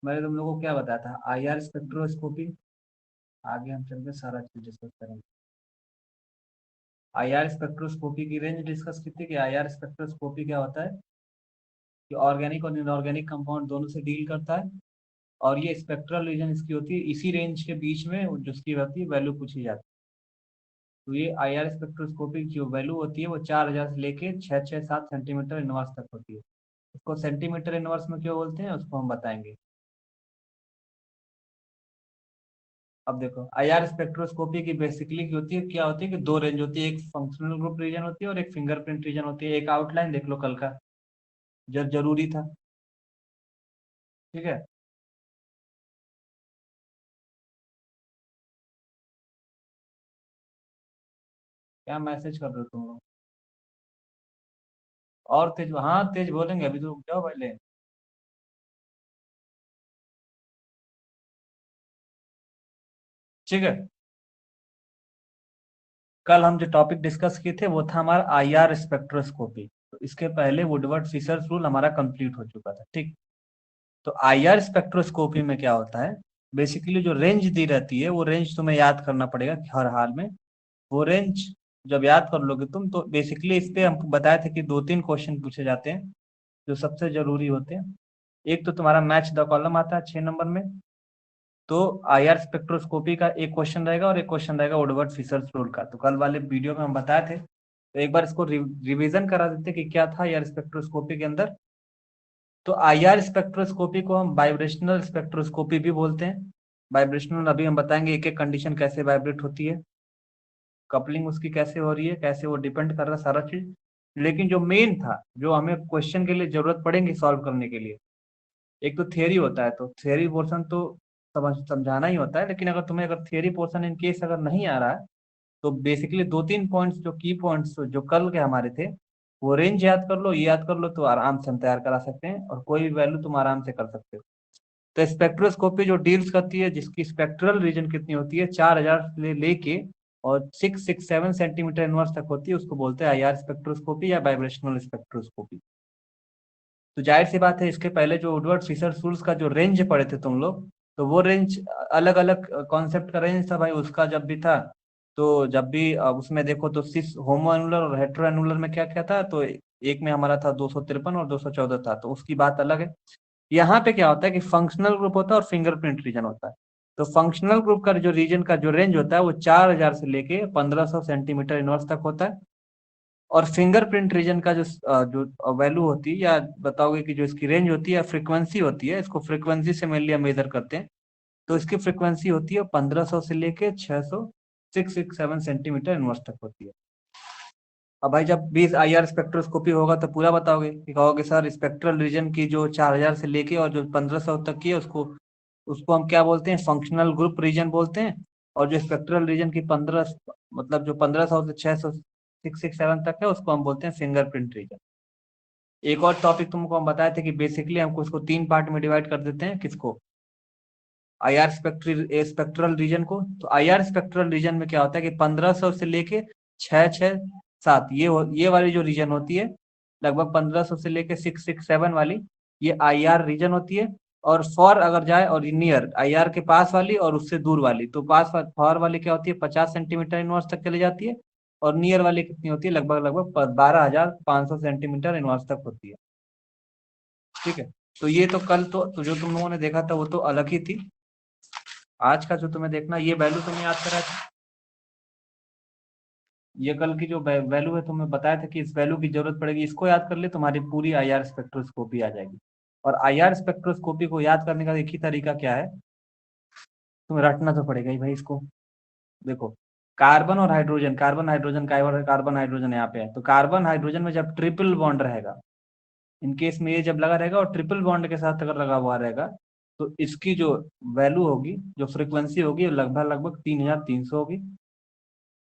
मैंने तुम लोगों को क्या बताया था, आईआर स्पेक्ट्रोस्कोपी। आगे हम चल के सारा चीज डिस्कस करेंगे। आईआर स्पेक्ट्रोस्कोपी की रेंज डिस्कस की थी कि आईआर स्पेक्ट्रोस्कोपी क्या होता है, कि ऑर्गेनिक और इनऑर्गेनिक कंपाउंड दोनों से डील करता है। और ये स्पेक्ट्रल रीजन इसकी होती है, इसी रेंज के बीच में जिसकी होती है वैल्यू पूछी जाती है। तो ये आईआर स्पेक्ट्रोस्कोपी की जो वैल्यू होती है वो 4000 से लेके 667 सेंटीमीटर इनवर्स तक होती है। उसको सेंटीमीटर इनवर्स में क्यों बोलते हैं उसको हम बताएंगे। अब देखो, आईआर स्पेक्ट्रोस्कोपी की बेसिकली की होती है, क्या होती है कि दो रेंज होती है, एक फंक्शनल ग्रुप रीजन होती है और एक फिंगरप्रिंट रीजन होती है। एक आउटलाइन देख लो कल का, जब जरूरी था। ठीक है। क्या मैसेज कर रहे हो तुम लोग? और तेज, हाँ तेज बोलेंगे, अभी तो रुक जाओ पहले। ठीक है। कल हम जो टॉपिक डिस्कस किए थे वो था हमारा आईआर स्पेक्ट्रोस्कोपी। तो इसके पहले वुडवर्ड फिशर्स रूल हमारा कंप्लीट हो चुका था। ठीक। तो आईआर स्पेक्ट्रोस्कोपी में क्या होता है, बेसिकली जो रेंज दी रहती है वो रेंज तुम्हें याद करना पड़ेगा कि हर हाल में। वो रेंज जब याद कर लोगे तुम, तो बेसिकली इस पे हमको बताया था कि दो तीन क्वेश्चन पूछे जाते हैं जो सबसे जरूरी होते हैं। एक तो तुम्हारा मैच द कॉलम आता है 6 नंबर में। तो आईआर स्पेक्ट्रोस्कोपी का एक क्वेश्चन रहेगा और एक क्वेश्चन रहेगा वुडवर्ड फिशर्स रूल का। तो कल वाले वीडियो में हम बताए थे, तो एक बार इसको रिवीजन करा देते कि क्या था आईआर स्पेक्ट्रोस्कोपी के अंदर। तो आईआर स्पेक्ट्रोस्कोपी को हम वाइब्रेशनल स्पेक्ट्रोस्कोपी भी बोलते हैं। वाइब्रेशनल अभी हम बताएंगे एक एक कंडीशन कैसे वाइब्रेट होती है, कपलिंग उसकी कैसे हो रही है, कैसे वो डिपेंड कर रहा है सारा चीज। लेकिन जो मेन था, जो हमें क्वेश्चन के लिए जरूरत पड़ेगी सॉल्व करने के लिए, एक तो थियरी होता है। तो थियरी पोर्शन तो समझाना ही होता है, लेकिन अगर तुम्हें अगर थियरी पोर्शन इन केस अगर नहीं आ रहा है, तो बेसिकली दो तीन पॉइंट्स जो की पॉइंट्स जो कल के हमारे थे, वो रेंज याद कर लो, ये याद कर लो, तो आराम से हम तैयार करा सकते हैं और कोई भी वैल्यू तुम आराम से कर सकते हो। तो स्पेक्ट्रोस्कोपी जो डील्स करती है, जिसकी स्पेक्ट्रल रीजन कितनी होती है, 4000 से लेके और 667 सेंटीमीटर इनवर्स तक होती है, उसको बोलते हैं आईआर स्पेक्ट्रोस्कोपी या वाइब्रेशनल स्पेक्ट्रोस्कोपी। तो जाहिर सी बात है, इसके पहले जो वुडवर्ड फिशर रूल्स का जो रेंज पढ़े थे तुम लोग, तो वो रेंज अलग अलग कॉन्सेप्ट का रेंज था भाई उसका जब भी था। तो जब भी उसमें देखो तो सिस होमो एनुलर और हेट्रो एनुलर में क्या क्या था, तो एक में हमारा था 253 और 214 था, तो उसकी बात अलग है। यहाँ पे क्या होता है कि फंक्शनल ग्रुप होता है और फिंगरप्रिंट रीजन होता है। तो फंक्शनल ग्रुप का जो रीजन का जो रेंज होता है वो 4000 से लेके 1500 सेंटीमीटर इनवर्स तक होता है। और फिंगरप्रिंट रीजन का जो वैल्यू होती है, या बताओगे कि जो इसकी रेंज होती है, फ्रीक्वेंसी होती है, इसको फ्रीक्वेंसी से मेनली हम मेजर करते हैं। तो इसकी फ्रीक्वेंसी होती है 1500 से लेके 600 667 सेंटीमीटर इनवर्स तक होती है। अब भाई जब 20 आईआर स्पेक्ट्रोस्कोपी होगा तो पूरा बताओगे कि कहोगे सर स्पेक्ट्रल रीजन की जो 4000 से लेके और जो 1500 तक की है, उसको उसको हम क्या बोलते हैं, फंक्शनल ग्रुप रीजन बोलते हैं। और जो स्पेक्ट्रल रीजन की 15 मतलब जो 1500 से 600 667 तक है, उसको हम बोलते हैं फिंगरप्रिंट रीजन। एक और टॉपिक तुमको हम बताए थे कि बेसिकली हमको इसको तीन पार्ट में डिवाइड कर देते हैं, किसको, आईआर स्पेक्ट्रल रीजन को। तो आईआर स्पेक्ट्रल रीजन में क्या होता है कि 1500 से लेके 667, ये वाली जो रीजन होती है, लगभग 1500 से लेके 667 वाली, ये आईआर रीजन होती है। और फॉर अगर जाए और नियर आईआर के पास वाली और उससे दूर वाली, तो फॉर वाली क्या होती है, 50 सेंटीमीटर इनवर्स तक चली जाती है। और नियर वाली कितनी होती है, लगभग लगभग 12500 सेंटीमीटर इनवर्स तक होती है। ठीक है। तो ये तो कल तो जो तुम लोगों ने देखा था वो तो अलग ही थी। आज का जो तुम्हें देखना, ये वैल्यू तुम्हें याद करा था। ये कल की जो वैल्यू है तुम्हें बताया था कि इस वैल्यू की जरूरत पड़ेगी, इसको याद कर ले, तुम्हारी पूरी आईआर स्पेक्ट्रोस्कोपी आ जाएगी। और आईआर स्पेक्ट्रोस्कोपी को याद करने का एक ही तरीका क्या है, तुम्हें रटना तो पड़ेगा ही भाई इसको। देखो, कार्बन और hydrogen, carbon hydrogen carbon hydrogen यहाँ पे है, तो कार्बन हाइड्रोजन में जब ट्रिपल बॉन्ड रहेगा, इन केस में ये जब लगा रहेगा और ट्रिपल बॉन्ड के साथ अगर लगा हुआ रहेगा, तो इसकी जो वैल्यू होगी, जो फ्रीक्वेंसी होगी, लगभग लगभग 3300 होगी।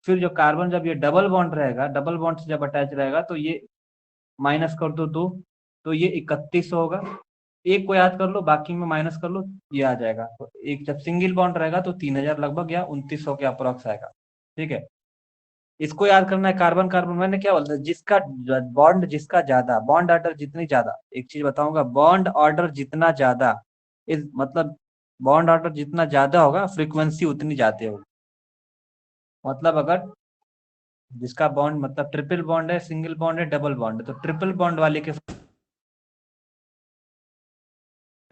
फिर जो कार्बन जब ये डबल बॉन्ड रहेगा, डबल बॉन्ड से जब अटैच रहेगा, तो ये माइनस कर दो 2, तो ये 3100 होगा। एक को याद कर लो, बाकी में माइनस कर लो, ये आ जाएगा। तो एक जब सिंगल बॉन्ड रहेगा तो 3000 लगभग या 2900 के अप्रोक्स आएगा। ठीक है। इसको याद करना है, कार्बन कार्बन मैंने क्या बोलता है, जिसका बॉन्ड जिसका ज्यादा, बॉन्ड ऑर्डर जितनी ज्यादा, एक चीज बताऊंगा, बॉन्ड ऑर्डर जितना ज्यादा इस मतलब बॉन्ड ऑर्डर जितना ज्यादा होगा फ्रीक्वेंसी उतनी ज्यादा होगी। मतलब अगर जिसका बॉन्ड मतलब ट्रिपल बॉन्ड है, सिंगल बॉन्ड है, डबल बॉन्ड है, तो ट्रिपल बॉन्ड वाले के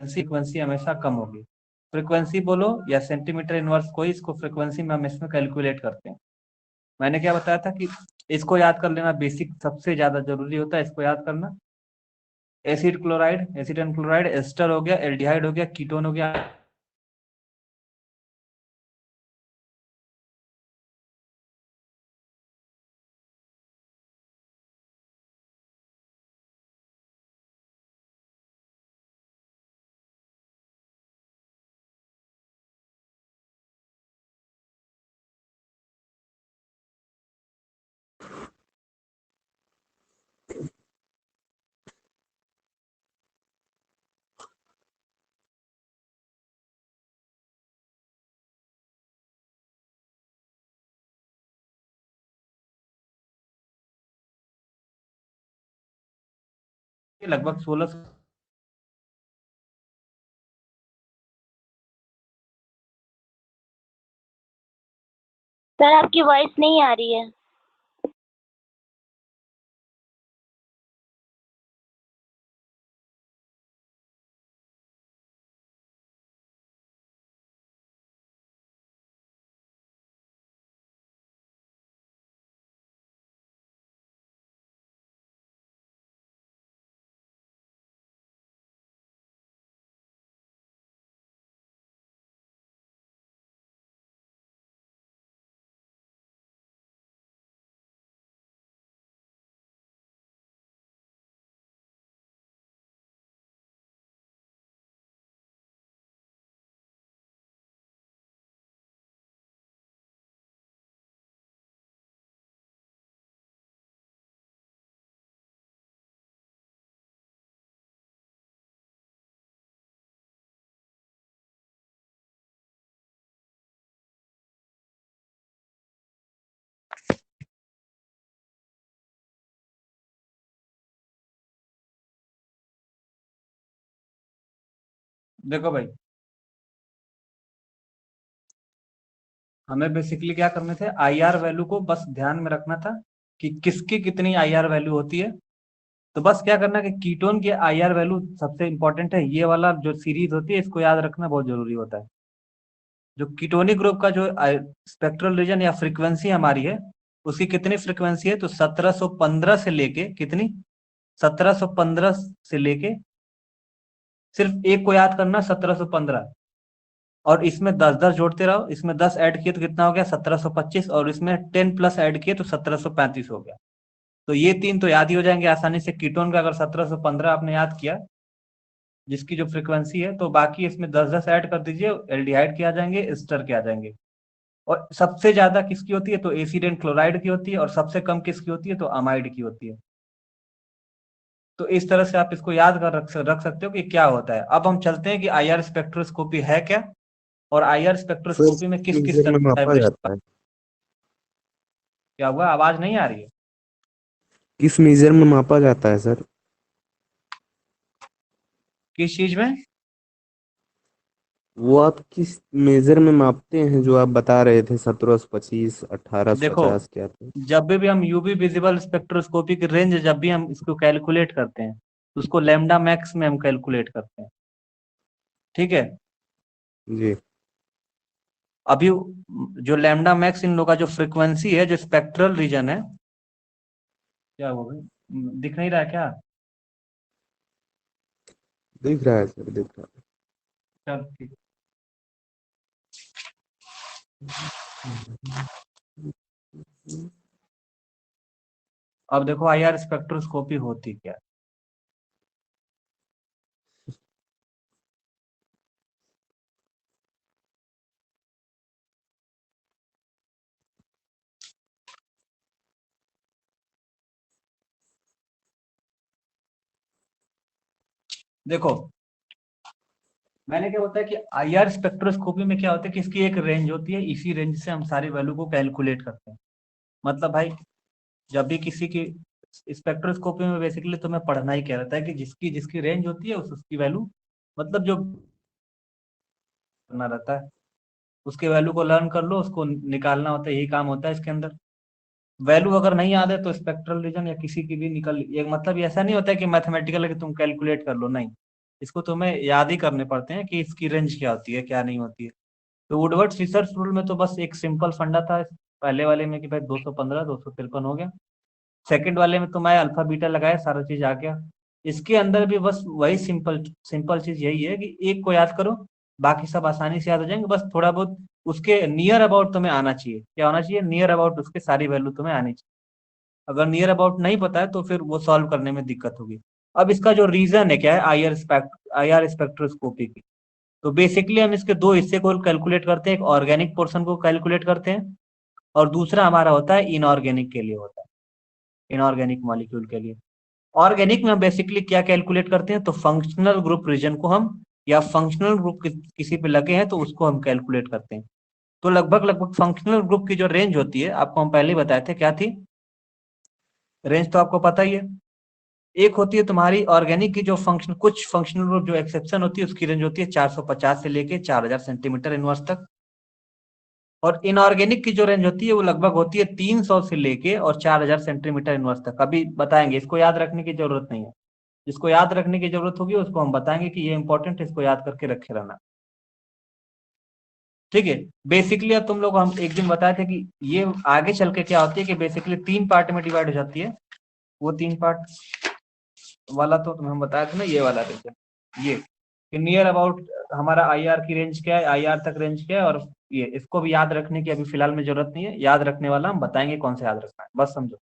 फ्रीक्वेंसी हमेशा कम होगी। फ्रीक्वेंसी बोलो या सेंटीमीटर इनवर्स, कोई इसको फ्रीक्वेंसी में हम इसमें कैलकुलेट करते हैं। मैंने क्या बताया था कि इसको याद कर लेना बेसिक, सबसे ज्यादा जरूरी होता है इसको याद करना। Acid chloride, acid and chloride, ester हो गया, एल्डिहाइड हो गया, कीटोन हो गया। लगभग 16। सर आपकी वॉइस नहीं आ रही है। देखो भाई, हमें बेसिकली क्या करने थे, आईआर वैल्यू को बस ध्यान में रखना था कि किसकी कितनी आईआर वैल्यू होती है। तो बस क्या करना कि कीटोन की आईआर वैल्यू सबसे इंपॉर्टेंट है। ये वाला जो सीरीज होती है इसको याद रखना बहुत जरूरी होता है। जो कीटोनिक ग्रुप का जो स्पेक्ट्रल रीजन या फ्रीक्वेंसी हमारी है, उसकी कितनी फ्रीक्वेंसी है, तो 1715 से लेके कितनी, 1715 से लेके, सिर्फ एक को याद करना 1715, और इसमें 10-10 जोड़ते रहो। इसमें 10 ऐड किए तो कितना हो गया, 1725, और इसमें 10 प्लस ऐड किए तो 1735 हो गया। तो ये तीन तो याद ही हो जाएंगे आसानी से। कीटोन का अगर 1715 आपने याद किया जिसकी जो फ्रीक्वेंसी है, तो बाकी इसमें 10-10 ऐड कर दीजिए, एल्डिहाइड के आ जाएंगे, एस्टर के आ जाएंगे। और सबसे ज्यादा किसकी होती है, तो एसिड एंड क्लोराइड की होती है, और सबसे कम किसकी होती है, तो अमाइड की होती है। तो इस तरह से आप इसको याद कर रख सकते हो कि क्या होता है। अब हम चलते हैं कि आईआर स्पेक्ट्रोस्कोपी है क्या, और आईआर सर स्पेक्ट्रोस्कोपी में किस किस मीजर तरह में का मापा वाइब्रेशन। जाता है? क्या हुआ, आवाज नहीं आ रही है? किस मीजर में मापा जाता है सर? किस चीज में? वो आप किस मेजर में मापते हैं जो आप बता रहे थे, 1725 देखो, 1850 क्या थे? जब भी हम यूवी विजिबल स्पेक्ट्रोस्कोपी की रेंज जब भी हम इसको कैलकुलेट करते हैं, तो उसको लैम्डा मैक्स में हम कैलकुलेट करते हैं। ठीक है। जी। अभी जो लैम्डा मैक्स इन लोग का जो फ्रीक्वेंसी है, जो स्पेक्ट्रल रीजन है, क्या हो गई, दिख नहीं रहा है क्या? दिख रहा है सर, दिख रहा चल ठीक। है। अब देखो आईआर स्पेक्ट्रोस्कोपी होती क्या है। देखो, मैंने क्या होता है कि आईआर स्पेक्ट्रोस्कोपी में क्या होता है कि इसकी एक रेंज होती है, इसी रेंज से हम सारी वैल्यू को कैलकुलेट करते हैं। मतलब भाई, जब भी किसी की स्पेक्ट्रोस्कोपी में बेसिकली तुम्हें पढ़ना ही क्या रहता है कि जिसकी जिसकी रेंज होती है उसकी वैल्यू, मतलब जो करना रहता है, उसके वैल्यू को लर्न कर लो, उसको निकालना होता है, यही काम होता है इसके अंदर। वैल्यू अगर नहीं याद है तो स्पेक्ट्रल रीजन या किसी की भी निकल, ये मतलब ऐसा नहीं होता है कि मैथमेटिकल है कि तुम कैलकुलेट कर लो, नहीं, इसको तुम्हें याद ही करने पड़ते हैं कि इसकी रेंज क्या होती है क्या नहीं होती है। तो वुडवर्ड फिशर्स रूल में तो बस एक सिंपल फंडा था पहले वाले में कि भाई 215 253 हो गया, सेकंड वाले में तो मैं अल्फा बीटा लगाया, सारा चीज आ गया। इसके अंदर भी बस वही सिंपल सिंपल चीज यही है कि एक को याद करो, बाकी सब आसानी से याद हो जाएंगे, बस थोड़ा बहुत उसके नियर अबाउट तुम्हें आना चाहिए। क्या होना चाहिए? नियर अबाउट उसके सारी वैल्यू तुम्हें आनी चाहिए। अगर नियर अबाउट नहीं पता है तो फिर वो सॉल्व करने में दिक्कत होगी। अब इसका जो रीजन है क्या है, आई आर स्पेक्ट्रोस्कोपी की, तो बेसिकली हम इसके दो हिस्से को कैलकुलेट करते हैं, एक ऑर्गेनिक पोर्शन को कैलकुलेट करते हैं और दूसरा हमारा होता है इनऑर्गेनिक के लिए होता है, इनऑर्गेनिक मॉलिक्यूल के लिए। ऑर्गेनिक में हम बेसिकली क्या कैलकुलेट करते हैं, तो फंक्शनल ग्रुप रीजन को हम, या फंक्शनल ग्रुप किसी पे लगे हैं तो उसको हम कैलकुलेट करते हैं। तो लगभग लगभग फंक्शनल ग्रुप की जो रेंज होती है, आपको हम पहले ही बताए थे क्या थी रेंज, तो आपको पता ही है। एक होती है तुम्हारी ऑर्गेनिक की जो फंक्शन, कुछ फंक्शनल ग्रुप जो एक्सेप्शन होती है उसकी रेंज होती है 450 से लेके 4000 सेंटीमीटर इनवर्स तक, और इनऑर्गेनिक की जो रेंज होती है वो लगभग होती है 300 से लेके और 4000 सेंटीमीटर इनवर्स तक। अभी बताएंगे, इसको याद रखने की जरूरत नहीं है, जिसको याद रखने की जरूरत होगी उसको हम बताएंगे कि ये इंपॉर्टेंट है, इसको याद करके रखे रहना, ठीक है। बेसिकली अब तुम लोग, हम एक दिन बताए थे कि ये आगे चल के क्या होती है कि बेसिकली 3 पार्ट में डिवाइड हो जाती है। वो 3 पार्ट वाला तो तुम्हें हम बताया था ना, ये वाला देखो, ये नियर अबाउट हमारा आई आर की रेंज क्या है, आई आर तक रेंज क्या है, और ये इसको भी याद रखने की अभी फिलहाल में जरूरत नहीं है, याद रखने वाला हम बताएंगे कौन सा याद रखना है, बस समझो।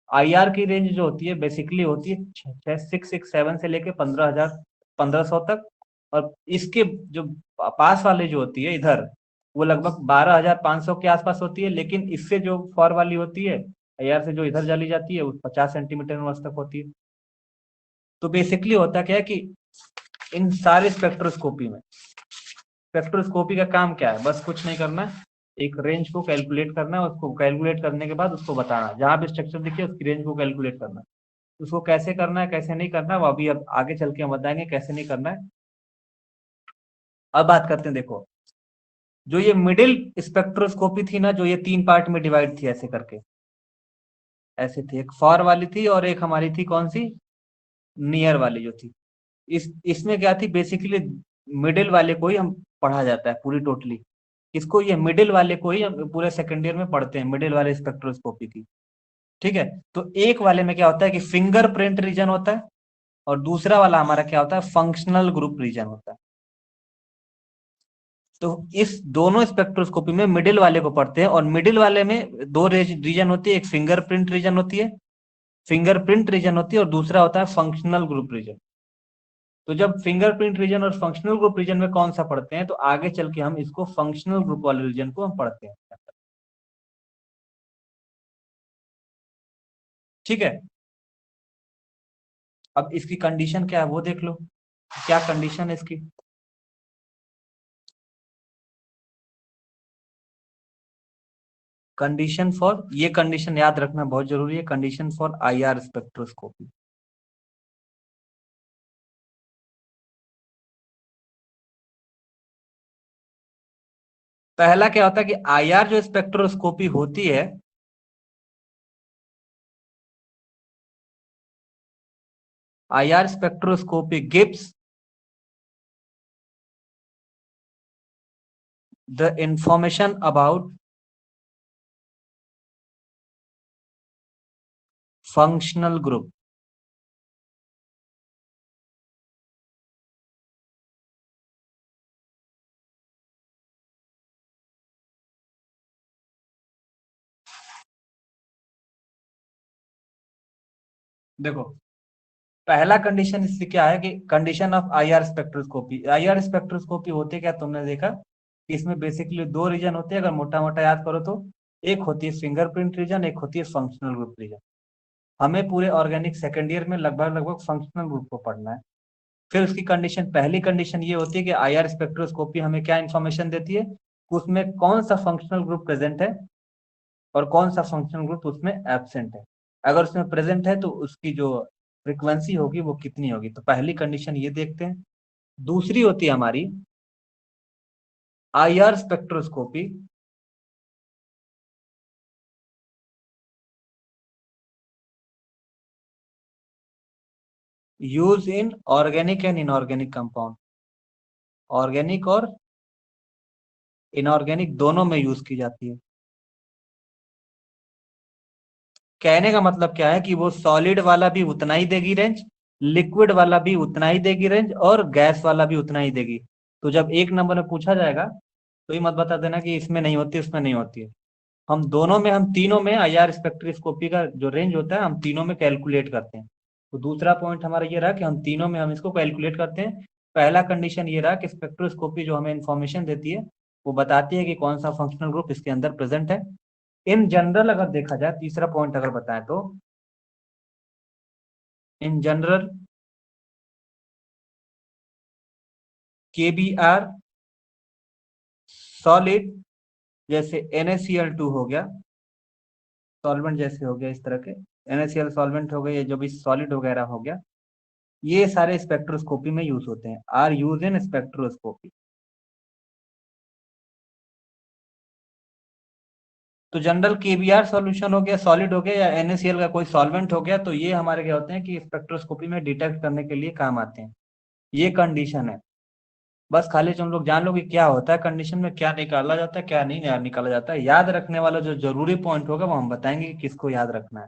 आई आर की रेंज जो होती है बेसिकली होती है 667 से लेके 15,000 1500 तक, और इसके जो पास वाले जो होती है इधर, वो लगभग 12,500 के आसपास होती है, लेकिन इससे जो फॉर वाली होती है आई आर से जो इधर चली जाती है वो 50 सेंटीमीटर तक होती है। तो बेसिकली होता क्या है कि इन सारे स्पेक्ट्रोस्कोपी का काम क्या है, बस कुछ नहीं करना है, एक रेंज को कैलकुलेट करना है, उसको कैलकुलेट करने के बाद उसको बताना, जहां भी स्ट्रक्चर दिखे उसकी रेंज को कैलकुलेट करना है। उसको कैसे करना है कैसे नहीं करना है वो अभी अब आगे चल के हम बताएंगे कैसे नहीं करना है। अब बात करते हैं, देखो जो ये मिडिल स्पेक्ट्रोस्कोपी थी ना, जो ये 3 पार्ट में डिवाइड थी ऐसे करके, ऐसे थी, एक फॉर वाली थी और एक हमारी थी कौन सी, नियर वाली जो थी। इसमें क्या थी बेसिकली, मिडिल वाले को ही हम पढ़ा जाता है पूरी टोटली, इसको, ये मिडिल वाले को ही हम पूरे सेकेंड ईयर में पढ़ते हैं, मिडिल वाले स्पेक्ट्रोस्कोपी की, ठीक है। तो एक वाले में क्या होता है कि फिंगरप्रिंट रीजन होता है, और दूसरा वाला हमारा क्या होता है, फंक्शनल ग्रुप रीजन होता है। तो इस दोनों स्पेक्ट्रोस्कोपी में मिडिल वाले को पढ़ते हैं, और मिडिल वाले में दो रीजन होती है, एक फिंगरप्रिंट रीजन होती है, फिंगरप्रिंट रीजन होती है, और दूसरा होता है फंक्शनल ग्रुप रीजन। तो जब फिंगरप्रिंट रीजन और फंक्शनल ग्रुप रीजन में कौन सा पढ़ते हैं, तो आगे चल के हम इसको फंक्शनल ग्रुप वाले रीजन को हम पढ़ते हैं, ठीक है। अब इसकी कंडीशन क्या है वो देख लो, क्या कंडीशन है इसकी। कंडीशन फॉर, ये कंडीशन याद रखना बहुत जरूरी है, condition for I R spectroscopy. पहला क्या होता है कि आई आर जो स्पेक्ट्रोस्कोपी होती है, I R spectroscopy gives the information about functional group. देखो पहला कंडीशन इससे क्या है कि condition of I R spectroscopy, I R spectroscopy होते क्या, तुमने देखा कि इसमें बेसिकली दो रीजन होते हैं, अगर मोटा मोटा याद करो तो, एक होती है फिंगरप्रिंट रीजन, एक होती है फंक्शनल ग्रुप रीजन। हमें पूरे ऑर्गेनिक सेकेंड ईयर में लगभग लगभग फंक्शनल ग्रुप को पढ़ना है। फिर उसकी कंडीशन, पहली कंडीशन ये होती है कि आई आर स्पेक्ट्रोस्कोपी हमें क्या इन्फॉर्मेशन देती है, उसमें कौन सा फंक्शनल ग्रुप प्रेजेंट है और कौन सा फंक्शनल ग्रुप उसमें एब्सेंट है। अगर उसमें प्रेजेंट है तो उसकी जो फ्रीक्वेंसी होगी वो कितनी होगी, तो पहली कंडीशन ये देखते हैं। दूसरी होती है हमारी IR spectroscopy use in organic and inorganic compound, organic और इनऑर्गेनिक दोनों में यूज की जाती है। कहने का मतलब क्या है कि वो सॉलिड वाला भी उतना ही देगी रेंज, लिक्विड वाला भी उतना ही देगी रेंज, और गैस वाला भी उतना ही देगी। तो जब एक नंबर में पूछा जाएगा तो ये मत बता देना कि इसमें नहीं होती उसमें नहीं होती है। हम दोनों में, हम तीनों में IR स्पेक्ट्रोस्कोपी का जो रेंज होता है हम तीनों में कैलकुलेट करते हैं। तो दूसरा पॉइंट हमारा ये रहा कि हम तीनों में हम इसको कैलकुलेट करते हैं। पहला कंडीशन ये रहा कि स्पेक्ट्रोस्कोपी जो हमें इंफॉर्मेशन देती है वो बताती है कि कौन सा फंक्शनल ग्रुप इसके अंदर प्रेजेंट है। इन जनरल अगर देखा जाए, तीसरा पॉइंट अगर बताएं तो इन जनरल KBr सॉलिड जैसे NaCl2 हो गया, सॉल्वेंट जैसे हो गया, इस तरह के NaCl सॉल्वेंट हो गए, ये जो भी सॉलिड वगैरह हो गया, ये सारे स्पेक्ट्रोस्कोपी में यूज होते हैं, आर यूज इन स्पेक्ट्रोस्कोपी। तो जनरल KBr सॉल्यूशन हो गया, सॉलिड हो गया, या NaCl का कोई सॉल्वेंट हो गया, तो ये हमारे क्या होते हैं कि स्पेक्ट्रोस्कोपी में डिटेक्ट करने के लिए काम आते हैं। ये कंडीशन है। बस खाली तुम लोग जान लो कि क्या होता है कंडीशन में, क्या निकाला जाता है क्या नहीं निकाला जाता है। याद रखने वाला जो जरूरी पॉइंट होगा वो हम बताएंगे कि किसको याद रखना है।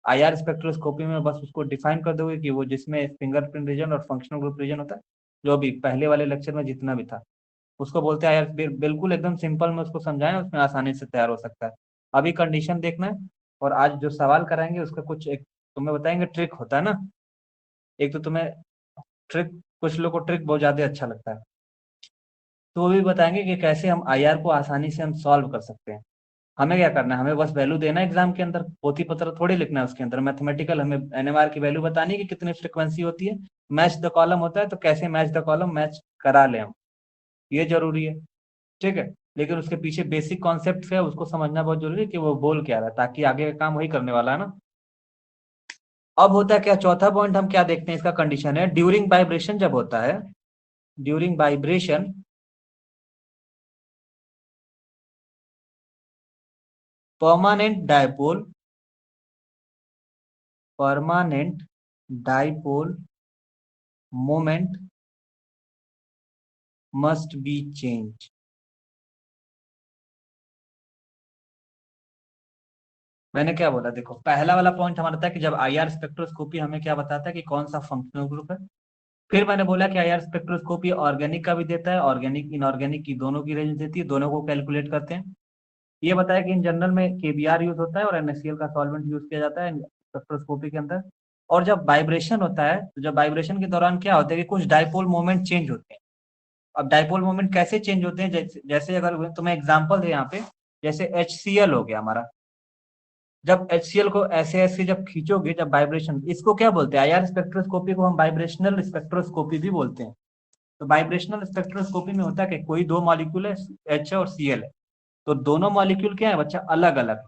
IR स्पेक्ट्रोस्कोपी में बस उसको डिफाइन कर दोगे कि वो जिसमें फिंगरप्रिंट रीजन और फंक्शनल ग्रुप रीजन होता है, जो भी पहले वाले लेक्चर में जितना भी था, उसको बोलते हैं IR। बिल्कुल एकदम सिंपल में उसको समझाएं, उसमें आसानी से तैयार हो सकता है। अभी कंडीशन देखना है, और आज जो सवाल कराएंगे उसका कुछ एक तुम्हें बताएंगे, ट्रिक होता है ना। एक तो तुम्हें ट्रिक, कुछ लोग को ट्रिक बहुत ज्यादा अच्छा लगता है, तो वो भी बताएंगे कि कैसे हम IR को आसानी से हम सॉल्व कर सकते हैं। हमें क्या करना है, हमें बस वैल्यू देना है एग्जाम के अंदर, पोथी पत्र थोड़ी लिखना है उसके अंदर। मैथमेटिकल हमें NMR की वैल्यू बतानी है कि कितनी फ्रिक्वेंसी होती है, मैच द कॉलम होता है, तो कैसे मैच द कॉलम मैच करा ले हम, ये जरूरी है। ठीक है, लेकिन उसके पीछे बेसिक कॉन्सेप्ट है, उसको समझना बहुत जरूरी है कि वो बोल क्या रहा है, ताकि आगे का काम वही करने वाला है ना। अब होता है क्या, चौथा पॉइंट हम क्या देखते हैं, इसका कंडीशन है ड्यूरिंग वाइब्रेशन, जब होता है during vibration permanent dipole, permanent dipole moment must be change. मैंने क्या बोला, देखो पहला वाला पॉइंट हमारा था कि जब IR स्पेक्ट्रोस्कोपी हमें क्या बताता है कि कौन सा फंक्शनल ग्रुप है। फिर मैंने बोला कि IR स्पेक्ट्रोस्कोपी ऑर्गेनिक का भी देता है, ऑर्गेनिक इनऑर्गेनिक की दोनों की रेंज देती है, दोनों को कैलकुलेट करते हैं। ये बताया कि इन जनरल में KBr यूज होता है और NaCl का सॉल्वेंट यूज किया जाता है स्पेक्ट्रोस्कोपी के अंदर। और जब वाइब्रेशन होता है, तो जब वाइब्रेशन के दौरान क्या होता है कि कुछ डायपोल मोमेंट चेंज होते हैं। अब डायपोल मोमेंट कैसे चेंज होते हैं, जैसे अगर तुम्हें एग्जांपल है यहाँ पे, जैसे HCl हो गया हमारा, जब HCl को ऐसे ऐसे जब खींचोगे, जब वाइब्रेशन, इसको क्या बोलते हैं, IR स्पेक्ट्रोस्कोपी को हम वाइब्रेशनल स्पेक्ट्रोस्कोपी भी बोलते हैं। तो वाइब्रेशनल स्पेक्ट्रोस्कोपी में होता है कि कोई दो मॉलिक्यूल है, H और Cl है, तो दोनों मॉलिक्यूल क्या है बच्चा, अलग अलग।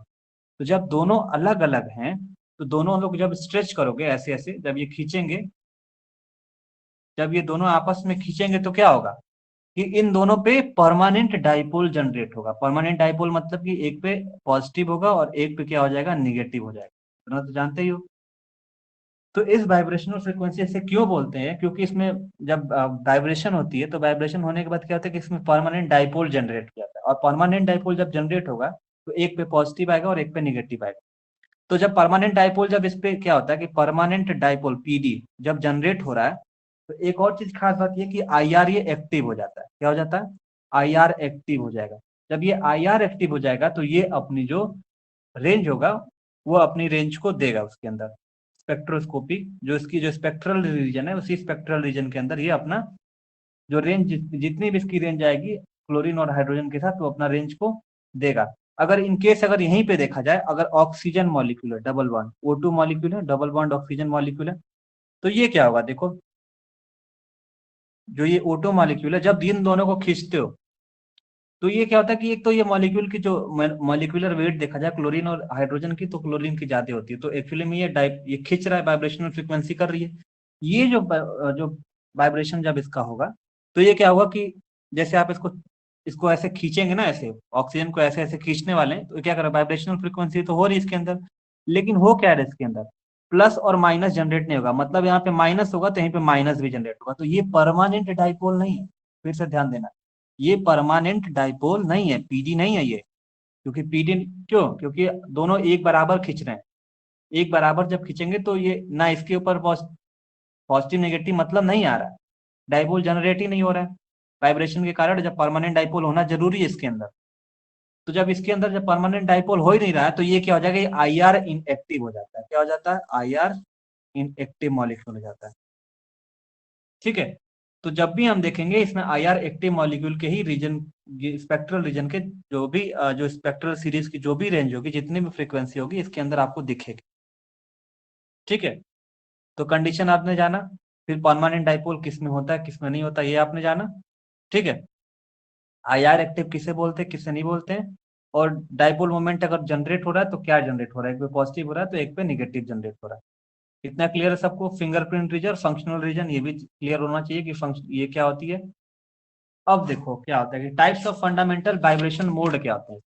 तो जब दोनों अलग अलग हैं, तो दोनों लोग जब स्ट्रेच करोगे ऐसे ऐसे, जब ये खींचेंगे, जब ये दोनों आपस में खींचेंगे तो क्या होगा कि इन दोनों पे परमानेंट डाइपोल जनरेट होगा। परमानेंट डाइपोल मतलब कि एक पे पॉजिटिव होगा और एक पे क्या हो जाएगा, निगेटिव हो जाएगा। तो जानते ही हो। तो इस वाइब्रेशनल फ्रीक्वेंसी से क्यों बोलते हैं, क्योंकि इसमें जब वाइब्रेशन होती है, तो वाइब्रेशन होने के बाद क्या होता है कि इसमें परमानेंट डाइपोल जनरेट हो जाता है, और परमानेंट डाइपोल जब जनरेट होगा तो एक पे पॉजिटिव आएगा और एक पे निगेटिव आएगा। तो जब परमानेंट डाइपोल, जब इस पे क्या होता है कि परमानेंट डाइपोल PD जब जनरेट हो रहा है, तो एक और चीज खास बात ये कि IR ये एक्टिव हो जाता है। क्या हो जाता है, IR एक्टिव हो जाएगा। जब ये IR एक्टिव हो जाएगा तो ये अपनी जो रेंज होगा वो अपनी रेंज को देगा उसके अंदर। स्पेक्ट्रोस्कोपी जो इसकी जो स्पेक्ट्रल रीजन है, उसी स्पेक्ट्रल रीजन के अंदर ये अपना जो रेंज, जितनी भी इसकी रेंज आएगी क्लोरीन और हाइड्रोजन के साथ, वो अपना रेंज को देगा। अगर इन केस अगर यहीं पे देखा जाए, अगर ऑक्सीजन मॉलिक्यूल है, डबल बॉन्ड O2 मॉलिक्यूल है, डबल बॉन्ड ऑक्सीजन मॉलिक्यूल है, तो ये क्या होगा, देखो जो ये O2 मॉलिक्यूल है, जब इन दोनों को खींचते हो तो ये क्या होता है कि एक तो ये मॉलिक्यूल की जो मॉलिक्यूलर वेट देखा जाए क्लोरीन और हाइड्रोजन की, तो क्लोरीन की ज्यादा होती है, तो एक्चुअली में ये खींच रहा है, वाइब्रेशनल फ्रीक्वेंसी कर रही है। ये जो वाइब्रेशन जब इसका होगा, तो ये क्या होगा कि जैसे आप इसको इसको ऐसे खींचेंगे ना, ऐसे ऑक्सीजन को ऐसे ऐसे खींचने वाले हैं, तो क्या कर रहा है, वाइब्रेशनल फ्रीक्वेंसी तो हो रही है इसके अंदर, लेकिन हो क्या रहा है इसके अंदर, प्लस और माइनस जनरेट नहीं होगा, मतलब यहाँ पे माइनस होगा तो यहीं पे माइनस भी जनरेट होगा, तो ये परमानेंट डाइपोल नहीं है। फिर से ध्यान देना, ये परमानेंट डाइपोल नहीं है, पीडी नहीं है ये, क्योंकि पीडी क्यों, क्योंकि दोनों एक बराबर खींच रहे हैं, एक बराबर जब खींचेंगे तो ये ना इसके ऊपर पॉजिटिव नेगेटिव मतलब नहीं आ रहा है, डाइपोल जनरेट ही नहीं हो रहा है वाइब्रेशन के कारण, जब परमानेंट डाइपोल होना जरूरी है इसके अंदर। तो जब इसके अंदर जब परमानेंट डाइपोल हो ही नहीं रहा है तो ये क्या हो जाएगा, आई आर इनएक्टिव हो जाता है, क्या हो जाता है, आई आर इनएक्टिव मॉलिक्यूल हो जाता है। ठीक है, तो जब भी हम देखेंगे इसमें आई आर एक्टिव मॉलिक्यूल के ही रीजन, स्पेक्ट्रल रीजन के जो भी जो स्पेक्ट्रल सीरीज की जो भी रेंज होगी, जितनी भी फ्रीक्वेंसी होगी इसके अंदर आपको दिखेगी। ठीक है, तो कंडीशन आपने जाना, फिर परमानेंट डाइपोल किस में होता है किस में नहीं होता ये आपने जाना। ठीक है, आई आर एक्टिव किसे बोलते हैं किसे नहीं बोलते हैं, और डाइपोल मोमेंट अगर जनरेट हो रहा है तो क्या जनरेट हो रहा है, एक पे पॉजिटिव हो रहा है तो एक पे निगेटिव जनरेट हो रहा है। इतना क्लियर है सबको, फिंगरप्रिंट रीजन, फंक्शनल रीजन ये भी क्लियर होना चाहिए कि फंक्शन ये क्या होती है। अब देखो क्या होता है कि types of fundamental vibration mode क्या होते हैं।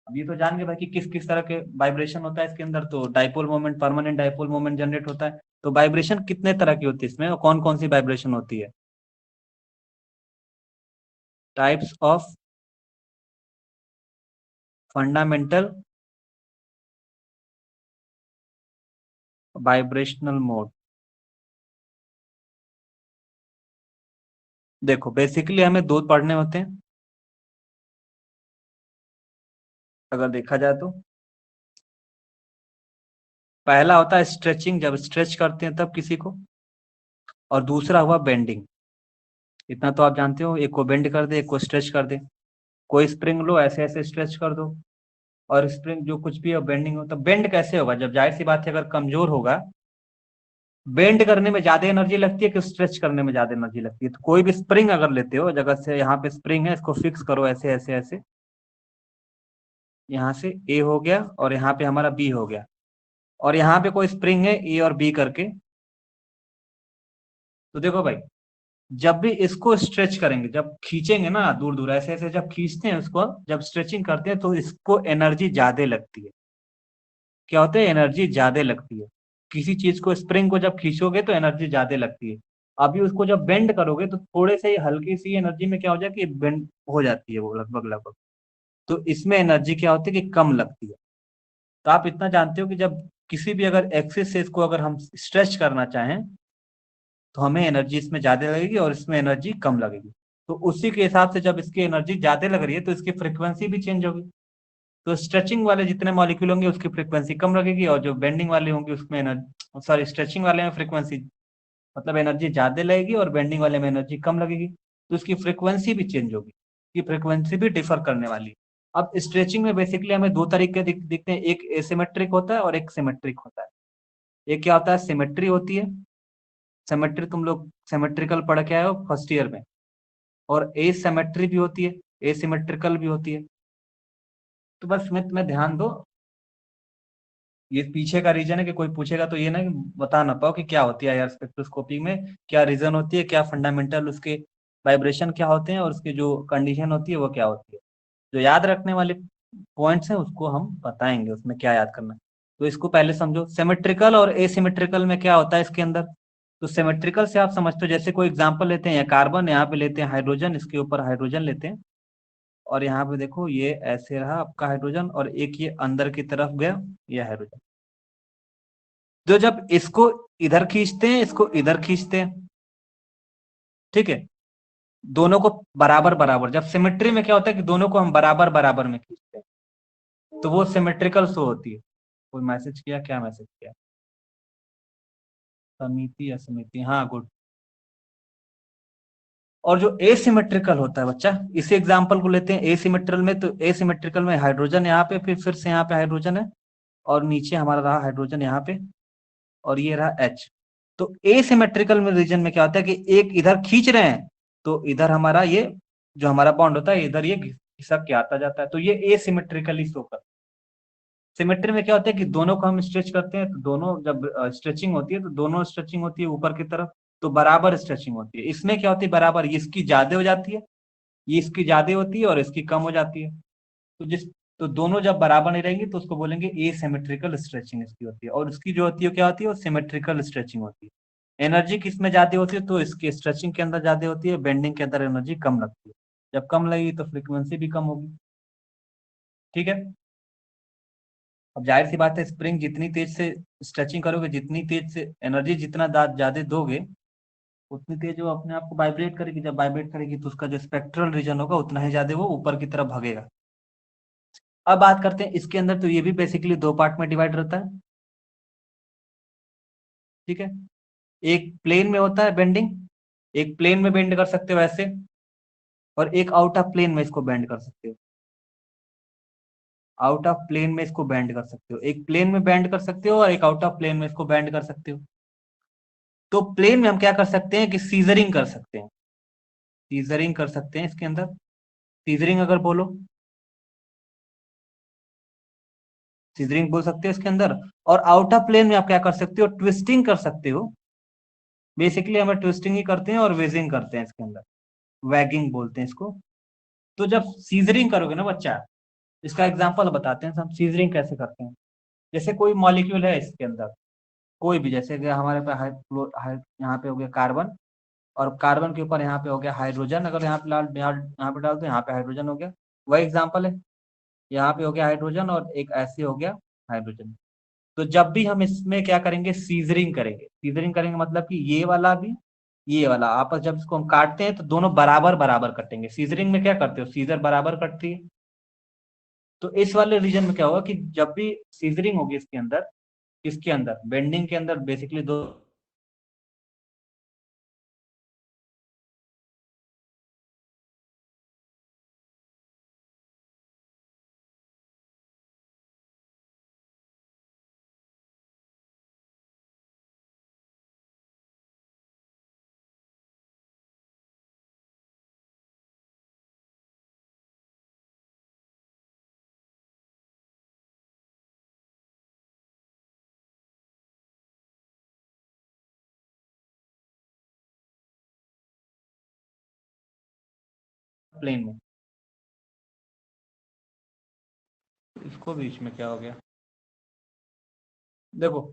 अब ये तो जान गए भाई कि किस किस तरह के वाइब्रेशन होता है इसके अंदर, तो dipole moment, permanent dipole moment generate होता है। तो वाइब्रेशन कितने तरह की होती है इसमें, और कौन कौन सी वाइब्रेशन होती है, types of fundamental vibrational mode. देखो बेसिकली हमें दो पढ़ने होते हैं अगर देखा जाए तो, पहला होता है स्ट्रेचिंग, जब स्ट्रेच करते हैं तब किसी को, और दूसरा हुआ बेंडिंग। इतना तो आप जानते हो, एक को बेंड कर दे एक को स्ट्रेच कर दे, कोई स्प्रिंग लो ऐसे ऐसे स्ट्रेच कर दो, और स्प्रिंग जो कुछ भी है बेंडिंग हो, तो बेंड कैसे होगा, जब जाहिर सी बात है अगर कमजोर होगा, बेंड करने में ज्यादा एनर्जी लगती है कि स्ट्रेच करने में ज्यादा एनर्जी लगती है। तो कोई भी स्प्रिंग अगर लेते हो, जगह से यहाँ पे स्प्रिंग है, इसको फिक्स करो ऐसे ऐसे ऐसे, यहाँ से ए हो गया और यहाँ पे हमारा बी हो गया, और यहाँ पे कोई स्प्रिंग है ए और बी करके, तो देखो भाई जब भी इसको स्ट्रेच करेंगे, जब खींचेंगे ना दूर दूर ऐसे ऐसे, जब खींचते हैं उसको, जब स्ट्रेचिंग करते हैं तो इसको एनर्जी ज्यादा लगती है। क्या होता है, एनर्जी ज्यादा लगती है, किसी चीज को स्प्रिंग को जब खींचोगे तो एनर्जी ज्यादा लगती है। अभी उसको जब बेंड करोगे तो थोड़े से हल्की सी एनर्जी में क्या हो जाए कि बेंड हो जाती है वो लगभग लगभग, तो इसमें एनर्जी क्या होती है कि कम लगती है। तो आप इतना जानते हो कि जब किसी भी अगर एक्सिस से इसको अगर हम स्ट्रेच करना चाहें तो हमें एनर्जी इसमें ज्यादा लगेगी और इसमें एनर्जी कम लगेगी। तो उसी के हिसाब से जब इसकी एनर्जी ज्यादा लग रही है तो इसकी फ्रीक्वेंसी भी चेंज होगी। तो स्ट्रेचिंग वाले जितने मॉलिक्यूल होंगे उसकी फ्रीक्वेंसी कम लगेगी, और जो बेंडिंग वाले होंगे उसमें एनर्जी, सॉरी स्ट्रेचिंग वाले में फ्रीक्वेंसी मतलब एनर्जी ज्यादा लगेगी और बेंडिंग वाले में एनर्जी कम लगेगी, तो इसकी फ्रीक्वेंसी भी चेंज होगी, ये फ्रीक्वेंसी भी डिफर करने वाली है। अब स्ट्रेचिंग में बेसिकली हमें दो तरीके दिखते हैं, एक एसिमेट्रिक होता है और एक सिमेट्रिक होता है। एक क्या होता है, सिमेट्री होती है, सिमेट्री तुम लोग सिमेट्रिकल पढ़ के आए हो फर्स्ट ईयर में, और एसिमेट्री भी होती है, एसिमेट्रिकल भी होती है। तो बस तुम्हें ध्यान दो, ये पीछे का रीजन है कि कोई पूछेगा तो ये ना कि बता ना पाओ कि क्या होती है यार स्पेक्ट्रोस्कोपी में, क्या रीजन होती है, क्या फंडामेंटल उसके वाइब्रेशन क्या होते हैं, और उसकी जो कंडीशन होती है वो क्या होती है। जो याद रखने वाले पॉइंट्स हैं उसको हम बताएंगे, उसमें क्या याद करना है। तो इसको पहले समझो, सिमेट्रिकल और एसिमेट्रिकल में क्या होता है इसके अंदर। तो सिमेट्रिकल से आप समझते हो, जैसे कोई एग्जाम्पल लेते हैं, कार्बन यहाँ पे लेते हैं, हाइड्रोजन इसके ऊपर हाइड्रोजन लेते हैं, और यहाँ पे देखो ये ऐसे रहा आपका हाइड्रोजन, और एक ये अंदर की तरफ गया ये हाइड्रोजन। तो जब इसको इधर खींचते हैं इसको इधर खींचते हैं, ठीक है, दोनों को बराबर बराबर, जब सिमेट्री में क्या होता है कि दोनों को हम बराबर बराबर में खींचते हैं तो वो सिमेट्रिकल शो होती है। कोई मैसेज किया, क्या मैसेज किया, समिति या समिति, हाँ गुड। और जो एसिमेट्रिकल होता है बच्चा, इसी एग्जांपल को लेते हैं एसिमेट्रिकल में, तो एसिमेट्रिकल में हाइड्रोजन यहाँ पे, फिर से यहाँ पे हाइड्रोजन है, और नीचे हमारा रहा हाइड्रोजन यहाँ पे, और ये रहा H। तो एसिमेट्रिकल में रीजन में क्या होता है कि एक इधर खींच रहे हैं तो इधर हमारा ये जो हमारा बॉन्ड होता है इधर ये घिसक के आता जाता है, तो ये एसिमेट्रिकली शो करता है। सिमेट्री में क्या होता है कि दोनों को हम स्ट्रेच करते हैं, तो दोनों जब स्ट्रेचिंग होती है तो दोनों स्ट्रेचिंग होती है ऊपर की तरफ, तो बराबर स्ट्रेचिंग होती है। इसमें क्या होती है, बराबर इसकी ज्यादा हो जाती है ये इसकी ज्यादा होती है और इसकी कम हो जाती है। तो दोनों जब बराबर नहीं रहेंगी तो उसको बोलेंगे एसिमेट्रिकल स्ट्रेचिंग इसकी होती है। और इसकी जो होती है क्या होती है, वो सिमेट्रिकल स्ट्रेचिंग होती है। एनर्जी किस में ज्यादा होती है, तो इसकी स्ट्रेचिंग के अंदर ज्यादा होती है, बेंडिंग के अंदर एनर्जी कम लगती है। जब कम लगेगी तो फ्रीक्वेंसी भी कम होगी। ठीक है। अब जाहिर सी बात है, स्प्रिंग जितनी तेज से स्ट्रेचिंग करोगे, जितनी तेज से एनर्जी जितना ज्यादा दोगे, उतनी तेज वो अपने आप को वाइब्रेट करेगी। जब वाइब्रेट करेगी तो उसका जो स्पेक्ट्रल रीजन होगा उतना ही ज्यादा वो ऊपर की तरफ भागेगा। अब बात करते हैं इसके अंदर, तो ये भी बेसिकली दो पार्ट में डिवाइड रहता है। ठीक है। एक प्लेन में होता है बेंडिंग, एक प्लेन में बेंड कर सकते हो ऐसे, और एक आउट ऑफ प्लेन में इसको बेंड कर सकते हो। आउट ऑफ प्लेन में इसको बेंड कर सकते हो, एक प्लेन में बेंड कर सकते हो और एक आउट ऑफ प्लेन में इसको बेंड कर सकते हो। तो प्लेन में हम क्या कर सकते हैं कि सीजरिंग कर सकते हैं, सीजरिंग कर सकते हैं इसके अंदर। सीजरिंग अगर बोलो, सीजरिंग बोल सकते हो इसके अंदर। और आउट ऑफ प्लेन में आप क्या कर सकते हो, ट्विस्टिंग कर सकते हो। बेसिकली हमें ट्विस्टिंग ही करते हैं और वेजिंग करते हैं इसके अंदर, वैगिंग बोलते हैं इसको। तो जब सीजरिंग करोगे ना बच्चा, इसका एग्जांपल बताते हैं हम सीजरिंग कैसे करते हैं। जैसे कोई मॉलिक्यूल है इसके अंदर, कोई भी, जैसे कि हमारे पास यहाँ पे हो गया कार्बन, और कार्बन के ऊपर यहाँ पे हो गया हाइड्रोजन। अगर यहाँ पे यहाँ पे डाल दो, यहाँ पे हाइड्रोजन हो गया। वही एग्जाम्पल है, यहाँ पे हो गया हाइड्रोजन और एक ऐसे हो गया हाइड्रोजन। तो जब भी हम इसमें क्या करेंगे, सीजरिंग करेंगे। सीजरिंग करेंगे मतलब कि ये वाला भी ये वाला आपस, जब इसको हम काटते हैं तो दोनों बराबर बराबर कटेंगे। सीजरिंग में क्या करते हो, सीजर बराबर कटती है। तो इस वाले रीजन में क्या होगा कि जब भी सीजरिंग होगी इसके अंदर, इसके अंदर बेंडिंग के अंदर बेसिकली दो प्लेन में, इसको बीच में क्या हो गया, देखो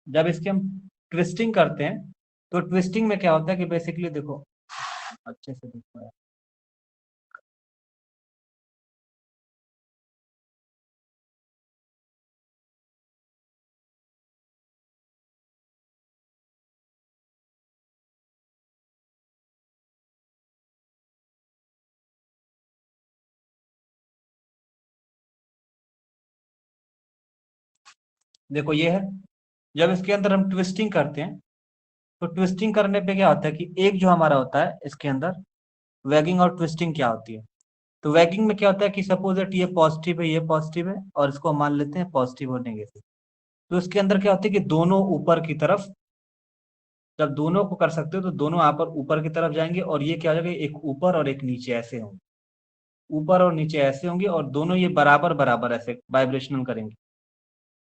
जब इसके हम ट्विस्टिंग करते हैं तो ट्विस्टिंग में क्या होता है कि बेसिकली देखो, अच्छे से देखो यार। देखो ये है, जब इसके अंदर हम ट्विस्टिंग करते हैं तो ट्विस्टिंग करने पे क्या होता है कि एक जो हमारा होता है इसके अंदर वैगिंग और ट्विस्टिंग क्या होती है। तो वैगिंग में क्या होता है कि सपोज दैट ये पॉजिटिव है, ये पॉजिटिव है, और इसको मान लेते हैं पॉजिटिव और नेगेटिव। तो इसके अंदर क्या होता है कि दोनों ऊपर की तरफ, जब दोनों को कर सकते हो तो दोनों यहाँ पर ऊपर की तरफ जाएंगे, और ये क्या हो जाएगा, एक ऊपर और एक नीचे ऐसे होंगे, ऊपर और नीचे ऐसे होंगे, और दोनों ये बराबर बराबर ऐसे वाइब्रेशनल करेंगे,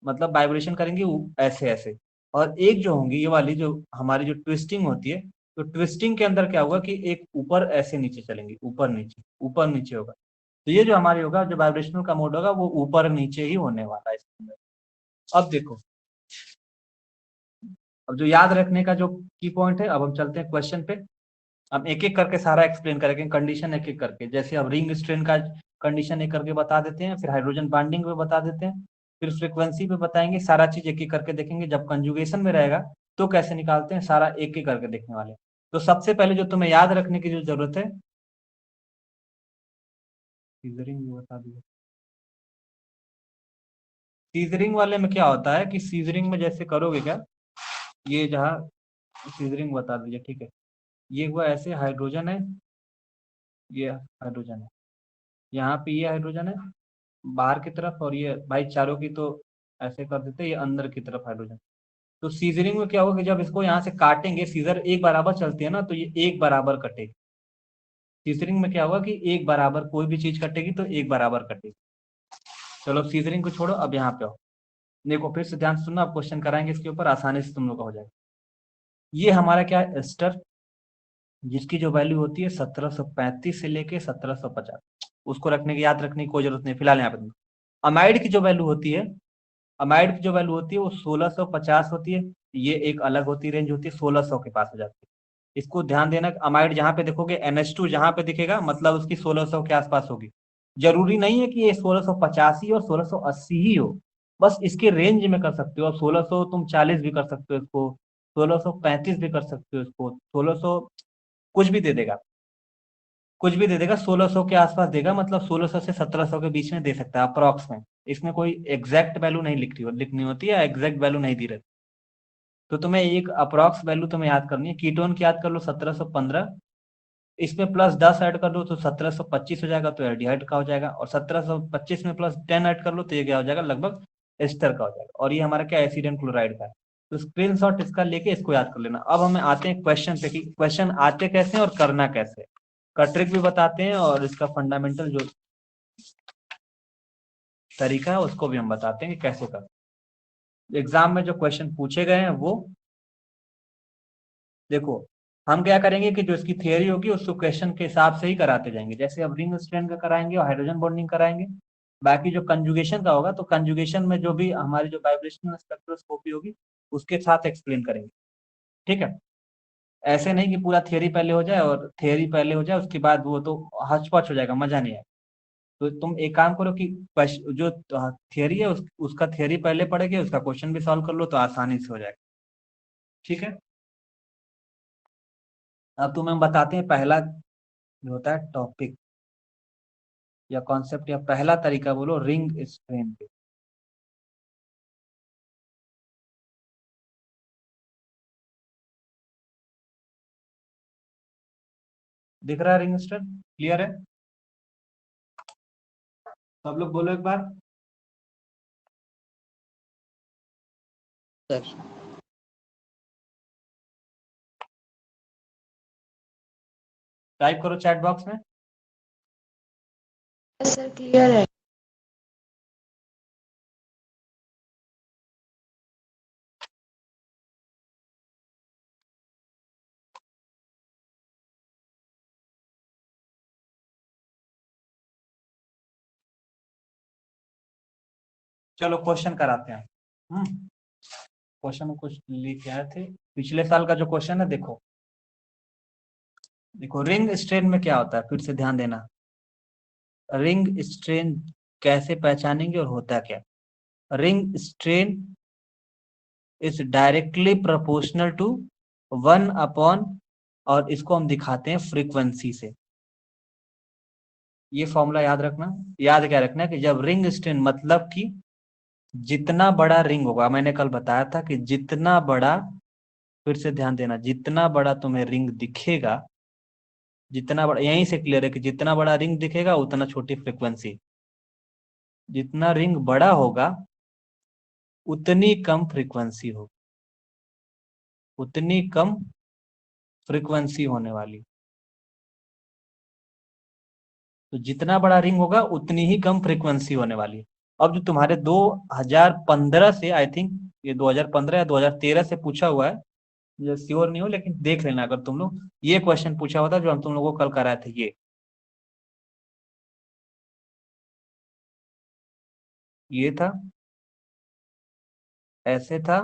मतलब वाइब्रेशन करेंगे ऐसे ऐसे। और एक जो होंगी ये वाली जो हमारी जो ट्विस्टिंग होती है, तो ट्विस्टिंग के अंदर क्या होगा कि एक ऊपर ऐसे नीचे चलेंगे, ऊपर नीचे होगा। तो ये जो हमारी होगा, जो वाइब्रेशनल का मोड होगा, वो ऊपर नीचे ही होने वाला है इसके अंदर। अब देखो, अब जो याद रखने का जो की पॉइंट है, अब हम चलते हैं क्वेश्चन पे। हम एक एक करके सारा एक्सप्लेन करेंगे, कंडीशन एक एक करके। जैसे अब रिंग स्ट्रेन का कंडीशन एक करके बता देते हैं, फिर हाइड्रोजन बॉन्डिंग पे बता देते हैं, फिर फ्रीक्वेंसी पे बताएंगे। सारा चीज एक एक करके देखेंगे। जब कंजुगेशन में रहेगा तो कैसे निकालते हैं, सारा एक एक करके देखने वाले हैं। तो सबसे पहले जो तुम्हें याद रखने की जो जरूरत है, सीजरिंग भी बता दिया। सीजरिंग वाले में क्या होता है कि सीजरिंग में जैसे करोगे क्या, ये जहाँ सीजरिंग बता दीजिए, ठीक है। ये हुआ ऐसे, हाइड्रोजन है, ये हाइड्रोजन है, यहाँ पे ये हाइड्रोजन है बाहर की तरफ, और ये भाई चारों की तो ऐसे कर देते हैं, ये अंदर की तरफ हाइड्रोजन। तो सीजरिंग में क्या होगा कि जब इसको यहाँ से काटेंगे, सीजर एक बराबर चलती है ना, तो ये एक बराबर कटेगी। सीजरिंग में क्या होगा कि एक बराबर कोई भी चीज कटेगी तो एक बराबर कटेगी। चलो सीजरिंग को छोड़ो, अब यहाँ पे आओ। देखो फिर से ध्यान से सुनना, आप क्वेश्चन कराएंगे इसके ऊपर, आसानी से तुम लोग का हो जाएगा। ये हमारा क्या है, एस्टर। जिसकी जो वैल्यू होती है 1735 से लेके 1750, उसको रखने की, याद रखने की कोई जरूरत नहीं फिलहाल यहाँ पे। अमाइड की जो वैल्यू होती है, अमाइड की जो वैल्यू होती है वो 1650 होती है। ये एक अलग होती रेंज होती है, 1600 के पास हो जाती है। इसको ध्यान देना, अमाइड जहां पे देखोगे NH2 जहां पे दिखेगा मतलब उसकी 1600 के आसपास होगी। जरूरी नहीं है कि ये 1650 ही और 1680 ही हो, बस इसके रेंज में कर सकते हो। अब 1600 तुम 40 भी कर सकते हो इसको, 1635 भी कर सकते हो इसको, 1600 कुछ भी दे देगा, कुछ भी दे देगा, 1600 के आसपास देगा, मतलब 1600 से 1700 के बीच में दे सकता है अप्रॉक्स में। इसमें कोई एग्जैक्ट वैल्यू नहीं लिखनी होती है, एग्जैक्ट वैल्यू नहीं दी रहती। तो तुम्हें एक अप्रॉक्स वैल्यू तुम्हें याद करनी है। कीटोन की याद कर लो 1715, इसमें प्लस 10 ऐड कर लो तो 1725 हो जाएगा, तो एल्डिहाइड का हो जाएगा। और 1725 में प्लस 10 ऐड कर लो तो ये क्या हो जाएगा, लगभग एस्टर का हो जाएगा। और ये हमारा क्या, एसिड एंड क्लोराइड का है। तो स्क्रीनशॉट इसका लेके इसको याद कर लेना। अब हमें आते हैं क्वेश्चन पे कि क्वेश्चन आते कैसे हैं और करना कैसे है। का ट्रिक भी बताते हैं और इसका फंडामेंटल जो तरीका है उसको भी हम बताते हैं कि कैसे कर। एग्जाम में जो क्वेश्चन पूछे गए हैं वो देखो, हम क्या करेंगे कि जो इसकी थियरी होगी उसको क्वेश्चन के हिसाब से ही कराते जाएंगे। जैसे अब रिंग स्ट्रेन का कराएंगे और हाइड्रोजन बॉन्डिंग कराएंगे। बाकी जो कंजुगेशन का होगा तो कंजुगेशन में जो भी हमारी जो वाइब्रेशनल स्पेक्ट्रोस्कोपी होगी उसके साथ एक्सप्लेन करेंगे। ठीक है, ऐसे नहीं कि पूरा थियरी पहले हो जाए, और थियरी पहले हो जाए उसके बाद वो तो हच पच हो जाएगा, मजा नहीं आएगा। तो तुम एक काम करो कि जो थियरी है उसका थियरी पहले पढ़ेगे, उसका क्वेश्चन भी सॉल्व कर लो तो आसानी से हो जाएगा। ठीक है, अब तुम्हें बताते हैं पहला जो होता है टॉपिक या कॉन्सेप्ट या पहला तरीका बोलो रिंग स्ट्रेन पे। दिख रहा है रिंग स्ट्रेन, क्लियर है? सब लोग बोलो एक बार। सर टाइप करो चैट बॉक्स में। सर क्लियर है। चलो क्वेश्चन कराते हैं। क्वेश्चन कुछ लेके आए थे पिछले साल का जो क्वेश्चन है, देखो देखो रिंग स्ट्रेन में क्या होता है, फिर से ध्यान देना। रिंग स्ट्रेन कैसे पहचानेंगे और होता क्या? Ring strain is directly proportional to 1/, और इसको हम दिखाते हैं फ्रीक्वेंसी से। ये फॉर्मूला याद रखना। याद क्या रखना है कि जब रिंग स्ट्रेन मतलब कि जितना बड़ा रिंग होगा, मैंने कल बताया था कि जितना बड़ा, फिर से ध्यान देना, जितना बड़ा तुम्हें रिंग दिखेगा, जितना बड़ा, यहीं से क्लियर है कि जितना बड़ा रिंग दिखेगा उतना छोटी फ्रीक्वेंसी। जितना रिंग बड़ा होगा उतनी कम फ्रीक्वेंसी होगी, उतनी कम फ्रीक्वेंसी होने वाली। तो जितना बड़ा रिंग होगा उतनी ही कम फ्रीक्वेंसी होने वाली है। अब जो तुम्हारे 2015 से, आई थिंक ये 2015 या 2013 से पूछा हुआ है, मुझे श्योर नहीं हो, लेकिन देख लेना अगर तुम लोग, ये क्वेश्चन पूछा हुआ था जो हम तुम लोगों को कल कराए थे। ये था, ऐसे था,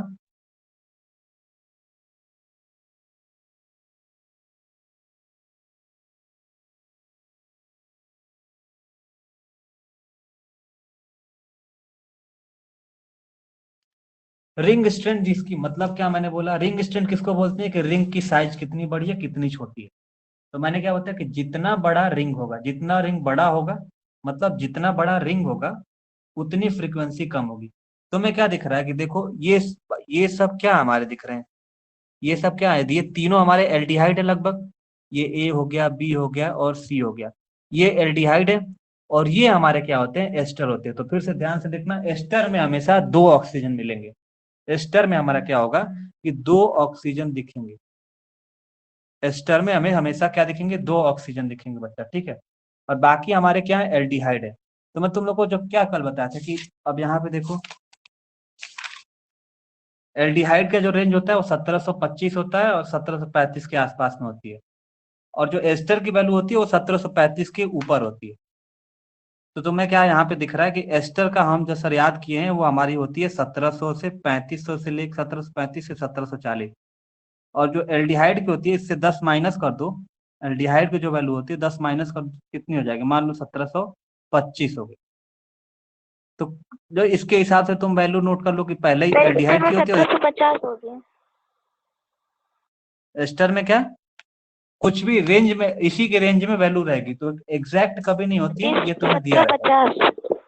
रिंग स्ट्रेंथ जिसकी मतलब क्या, मैंने बोला रिंग स्ट्रेंथ किसको बोलते हैं कि रिंग की साइज कितनी बड़ी है कितनी छोटी है। तो मैंने क्या बताया कि जितना बड़ा रिंग होगा, जितना रिंग बड़ा होगा, मतलब जितना बड़ा रिंग होगा उतनी फ्रीक्वेंसी कम होगी। तो मैं क्या दिख रहा है कि देखो ये सब क्या हमारे दिख रहे हैं, ये सब क्या है, ये तीनों हमारे एल्डिहाइड है लगभग। ये ए हो गया, बी हो गया और सी हो गया, ये एल्डिहाइड है। और ये हमारे क्या होते हैं, एस्टर होते हैं। तो फिर से ध्यान से देखना, एस्टर में हमेशा 2 ऑक्सीजन मिलेंगे। एस्टर में हमारा क्या होगा कि 2 ऑक्सीजन दिखेंगे। एस्टर में हमें हमेशा क्या दिखेंगे, 2 ऑक्सीजन दिखेंगे बच्चा, ठीक है। और बाकी हमारे क्या है, एल्डिहाइड है। तो मैं तुम लोग को जो क्या कल बताया था कि अब यहाँ पे देखो, एल्डिहाइड का जो रेंज होता है वो 1725 होता है और 1735 के आसपास में होती है। और जो एस्टर की वैल्यू होती है वो 1735 के ऊपर होती है। तो तुम्हें क्या यहाँ पे दिख रहा है कि एस्टर का हम जो सर याद किए हैं वो हमारी होती है 1700 से 3500 से लेकर 1735 से 1740। और जो एल्डिहाइड की होती है इससे 10 माइनस कर दो, एल्डिहाइड की जो वैल्यू होती है 10 माइनस कर दो, कितनी हो जाएगी, मान लो 1725 हो गई। तो जो इसके हिसाब से तुम वैल्यू नोट कर लो कि पहले ही एल्डिहाइड की होती है। 1750 हो गया। एस्टर में क्या कुछ भी रेंज में, इसी के रेंज में वैल्यू रहेगी, तो एग्जैक्ट कभी नहीं होती है, ये तुम्हें दिया रहेगा। 1750।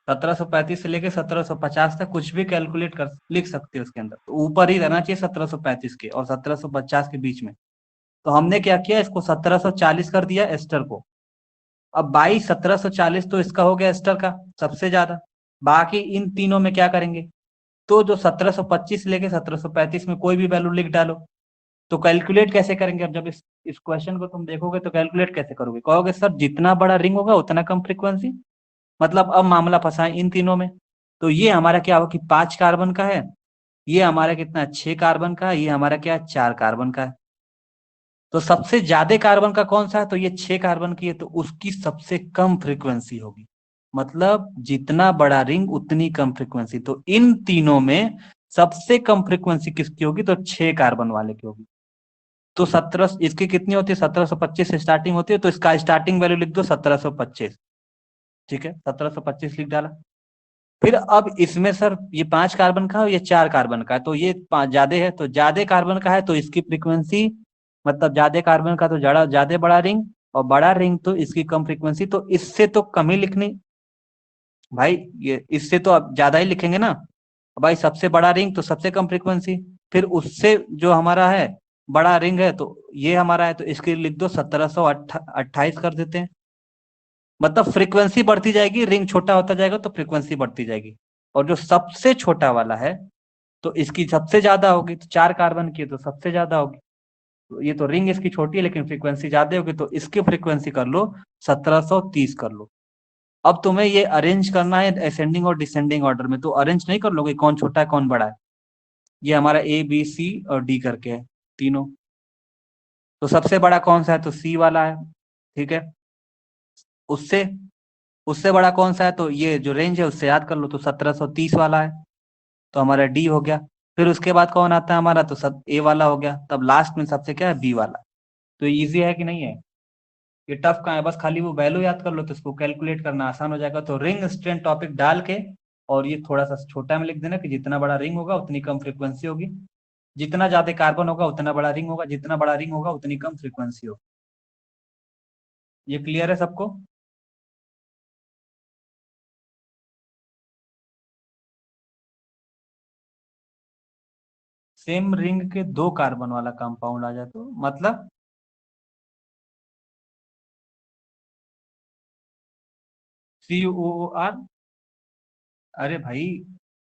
1735 से लेके 1750 तक कुछ भी कैलकुलेट कर लिख सकते हो उसके अंदर, तो ऊपर ही रहना चाहिए 1735 के और 1750 के बीच में। तो हमने क्या किया, इसको 1740 कर दिया एस्टर को। अब 1740 तो इसका हो गया एस्टर का सबसे ज्यादा। बाकी इन तीनों में क्या करेंगे, तो जो 1725 लेके 1735 में कोई भी वैल्यू लिख डालो। तो कैलकुलेट कैसे करेंगे, अब जब इस क्वेश्चन को तुम देखोगे तो कैलकुलेट कैसे करोगे, कहोगे सर जितना बड़ा रिंग होगा उतना कम फ्रीक्वेंसी। मतलब अब मामला फंसा है इन तीनों में। तो ये हमारा क्या होगा कि 5 कार्बन का है, ये हमारा कितना 6 कार्बन का है, ये हमारा क्या है 4 कार्बन का है। तो सबसे ज्यादा कार्बन का कौन सा है, तो ये 6 कार्बन की है, तो उसकी सबसे कम फ्रीक्वेंसी होगी। मतलब जितना बड़ा रिंग उतनी कम फ्रीक्वेंसी। तो इन तीनों में सबसे कम फ्रीक्वेंसी किसकी होगी, तो 6 कार्बन वाले की होगी। तो 17, इसकी कितनी होती है 1725 से स्टार्टिंग होती है, तो इसका स्टार्टिंग वैल्यू लिख दो 1725। ठीक है, 1725 लिख डाला। फिर अब इसमें सर ये 5 कार्बन का है, ये 4 कार्बन का है, तो ये ज्यादा है, तो ज्यादा कार्बन का है तो इसकी फ्रीक्वेंसी, मतलब ज्यादा कार्बन का तो ज्यादा बड़ा रिंग, और बड़ा रिंग तो इसकी कम फ्रीक्वेंसी, तो इससे तो कम ही लिखनी भाई, ये इससे तो अब ज्यादा ही लिखेंगे ना। भाई सबसे बड़ा रिंग तो सबसे कम फ्रीक्वेंसी, फिर उससे जो हमारा है बड़ा रिंग है तो ये हमारा है, तो इसके लिख दो 1728 कर देते हैं। मतलब फ्रीक्वेंसी बढ़ती जाएगी, रिंग छोटा होता जाएगा तो फ्रीक्वेंसी बढ़ती जाएगी। और जो सबसे छोटा वाला है तो इसकी सबसे ज्यादा होगी, तो 4 कार्बन की है तो सबसे ज्यादा होगी। तो ये तो रिंग इसकी छोटी है लेकिन फ्रीक्वेंसी ज्यादा होगी, तो इसकी फ्रीक्वेंसी कर लो 1730 कर लो। अब तुम्हें ये अरेंज करना है असेंडिंग और डिसेंडिंग ऑर्डर में, तो अरेंज नहीं कर लोगे कौन छोटा है कौन बड़ा है। ये हमारा ए बी सी और डी करके है तीनों। तो सबसे बड़ा कौन सा है, तो सी वाला है। ठीक है, उससे उससे बड़ा कौन सा है, तो ये जो रेंज है उससे याद कर लो, तो 1730 वाला है, तो हमारा डी हो गया। फिर उसके बाद कौन आता है हमारा, तो सब ए वाला हो गया, तब लास्ट में सबसे क्या है बी वाला। तो इजी है कि नहीं है, ये टफ कहाँ है, बस खाली वो वैल्यू याद कर लो तो इसको कैलकुलेट करना आसान हो जाएगा। तो रिंग स्ट्रेंथ टॉपिक डाल के और ये थोड़ा सा छोटा में लिख देना कि जितना बड़ा रिंग होगा उतनी कम फ्रीक्वेंसी होगी, जितना ज्यादा कार्बन होगा उतना बड़ा रिंग होगा, जितना बड़ा रिंग होगा उतनी कम फ्रीक्वेंसी होगी। ये क्लियर है सबको। सेम रिंग के 2 कार्बन वाला कंपाउंड आ जाए तो मतलब COOR। अरे भाई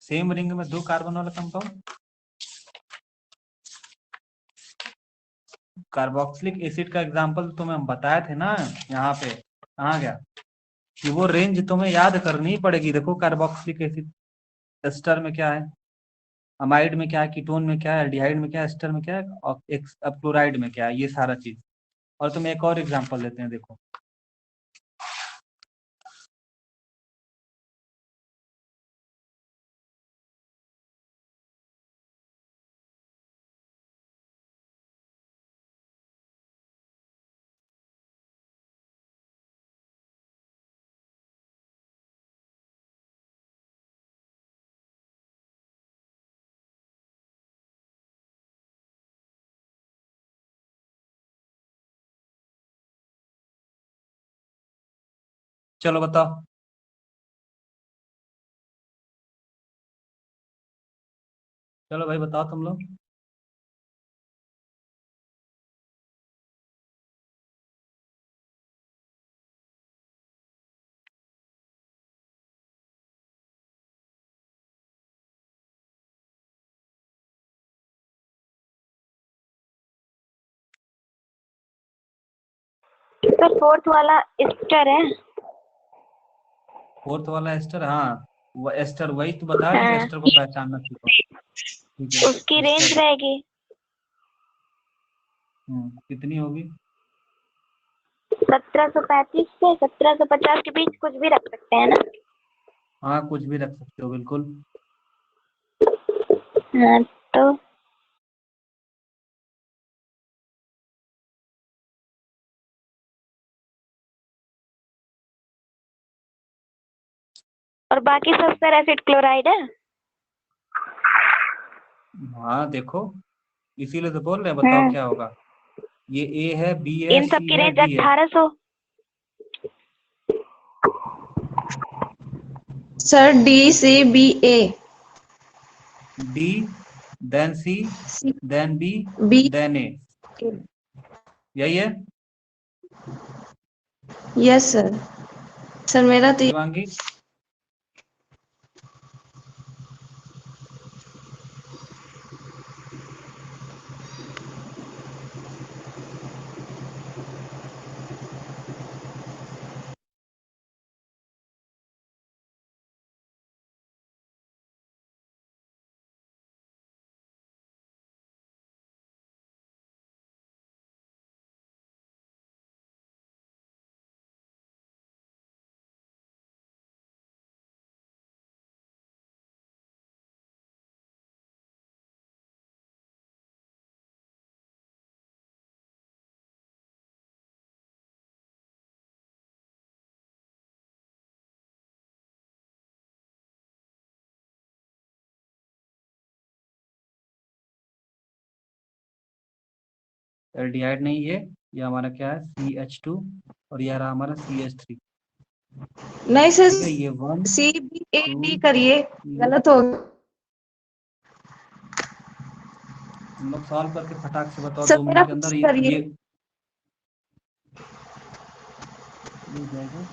सेम रिंग में 2 कार्बन वाला कंपाउंड, कार्बोक्सिलिक एसिड का एग्जांपल तुम्हें हम बताए थे ना यहाँ पे, कहाँ गया, कि वो रेंज तुम्हें याद करनी पड़ेगी। देखो कार्बोक्सिलिक एसिड एस्टर में क्या है, अमाइड में क्या है, कीटोन में क्या है, एल्डिहाइड में क्या है, एस्टर में क्या है, और अब क्लोराइड में क्या है, ये सारा चीज। और तुम्हें एक और एग्जांपल लेते हैं, देखो चलो बताओ। चलो भाई बताओ तुम लोग। सर फोर्थ वाला एस्टर है। फोर्थ वाला एस्टर, हाँ वो एस्टर, वही तो बता रहे हैं कि हाँ, एस्टर को पहचानना सीखो। ठीक है, उसकी रेंज एस्टर रहेगी कितनी होगी? 1735 से 1750 के बीच कुछ भी रख सकते हैं ना? हाँ, कुछ भी रख सकते हो, बिल्कुल। हाँ, तो और बाकी सब सर एसिड क्लोराइड है। हाँ देखो, इसीलिए तो बोल रहे हैं, बताओ क्या होगा। ये ए है, बी है, इन सब सी की है, रेंज डी है। 1800। सर डी सी बी ए। डी, देन सी, देन बी, बी देन ए। यही है यस सर। सर मेरा तो शिवांगी? एल्डिहाइड नहीं, ये हमारा क्या है, CH2, और ये रहा हमारा CH3। नहीं सर, ठीक है, ये 1 सी बी ए 2 डी करिए, 3। गलत हो गया। तुम लोग सॉल्व करके फटाक से बताओ सर 2 मेरा मिनट के फिक्स अंदर। करिए। ये हो जाएगा।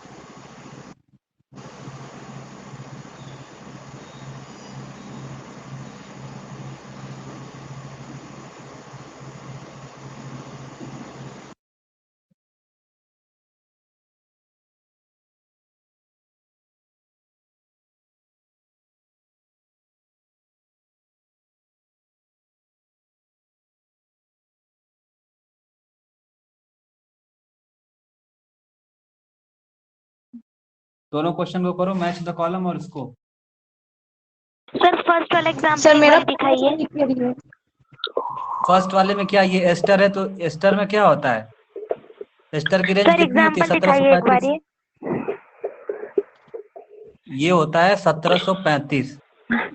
दोनों क्वेश्चन को करो, मैच द कॉलम और इसको। सर फर्स्ट वाला एग्जाम्पल सर एक मेरा बार दिखाइए। करिए। फर्स्ट वाले में क्या, ये एस्टर है, तो एस्टर में क्या होता है, एस्टर की रेंज सर कितनी होती है, एग्जाम्पल दिखाइए एक बार 1735। ये। ये होता है 1735,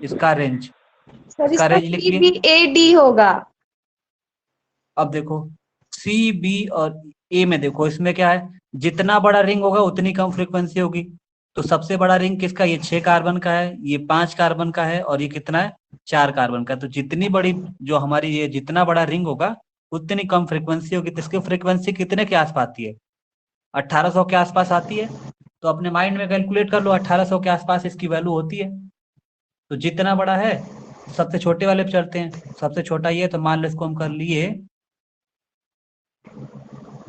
इसका रेंज। सर इसका इसका रेंज सी लिखिए। बी ए डी होगा। अब देखो, सी, बी और ए में देखो, इसमें क्या है, जितना बड़ा रिंग होगा उतनी कम फ्रीक्वेंसी होगी। तो सबसे बड़ा रिंग किसका, ये 6 कार्बन का है, ये 5 कार्बन का है, और ये कितना है, 4 कार्बन का। तो जितनी बड़ी, जो हमारी ये जितना बड़ा रिंग होगा उतनी कम फ्रीक्वेंसी होगी। तो इसकी फ्रीक्वेंसी कितने के आसपास आती है, 1800 के आसपास आती है। तो अपने माइंड में कैलकुलेट कर लो, 1800 के आसपास इसकी वैल्यू होती है। तो जितना बड़ा है, सबसे छोटे वाले पे चलते हैं। सबसे छोटा ये है, तो मान लो इसको हम कर लिए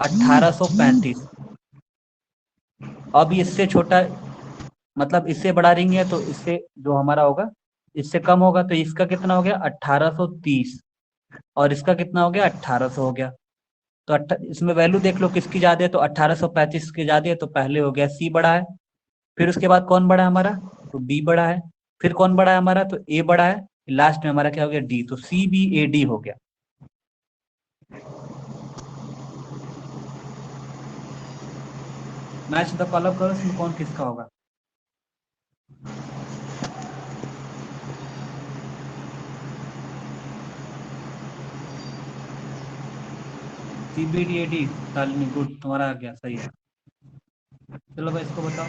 1835। अब इससे छोटा, मतलब इससे बड़ा रिंग है, तो इससे जो हमारा होगा इससे कम होगा। तो इसका कितना हो गया, 1830, और इसका कितना हो गया, 1800 हो गया। तो इसमें वैल्यू देख लो किसकी ज्यादा है, तो 1835 की ज्यादा है, तो पहले हो गया सी बड़ा है। फिर उसके बाद कौन बड़ा है हमारा, तो बी बड़ा है। फिर कौन बड़ा है हमारा, तो ए बड़ा है। लास्ट में हमारा क्या हो गया, डी। तो CBAD हो गया। मैच द कॉलम करो, इसमें कौन किसका होगा। CBDAD, शालिनी, गुड, तुम्हारा आ गया, सही है। चलो भाई, इसको बताओ।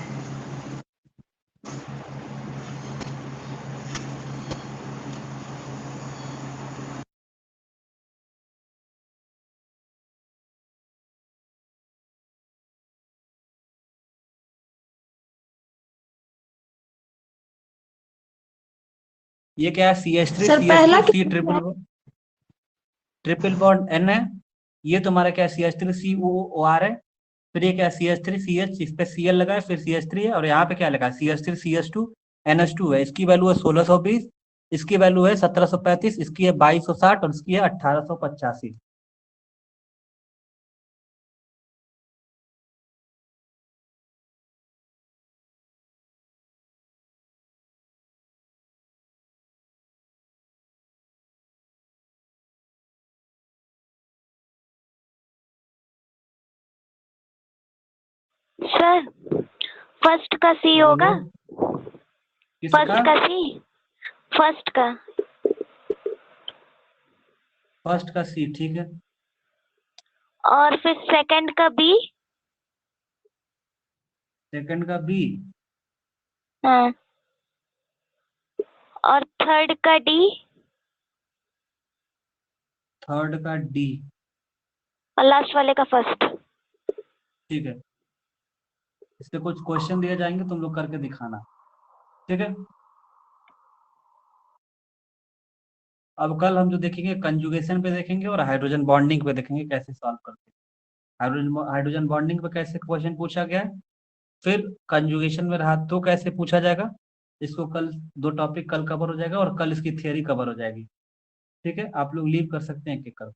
ये क्या है, CH3 सर पहला CH2 C triple bond N है। ये तुम्हारा क्या है, CH3 COOR है। फिर ये क्या है, CH3 CH, इस पे Cl लगा है, फिर CH3 है, और यहाँ पे क्या लगा है, CH3 CH2 NH2 है। इसकी वैल्यू है 1620, इसकी वैल्यू है 1735, इसकी है 2260, और इसकी है 1885। सर फर्स्ट का सी होगा। किसका? फर्स्ट का सी। फर्स्ट का। फर्स्ट का सी, ठीक है। और फिर सेकंड का बी। सेकंड का बी। हाँ। और थर्ड का डी। थर्ड का डी, और लास्ट वाले का फर्स्ट। ठीक है। इसके कुछ क्वेश्चन दिए जाएंगे, तुम लोग करके दिखाना, ठीक है। अब कल हम जो देखेंगे कंजुगेशन पे देखेंगे और हाइड्रोजन बॉन्डिंग पे देखेंगे कैसे सॉल्व करते हैं। हाइड्रोजन बॉन्डिंग पे कैसे क्वेश्चन पूछा गया है, फिर कंजुगेशन में रहा तो कैसे पूछा जाएगा। इसको कल 2 टॉपिक कल कवर हो जाएगा और कल इसकी थियरी कवर हो जाएगी, ठीक है। आप लोग लीव कर सकते हैं एक एक कर।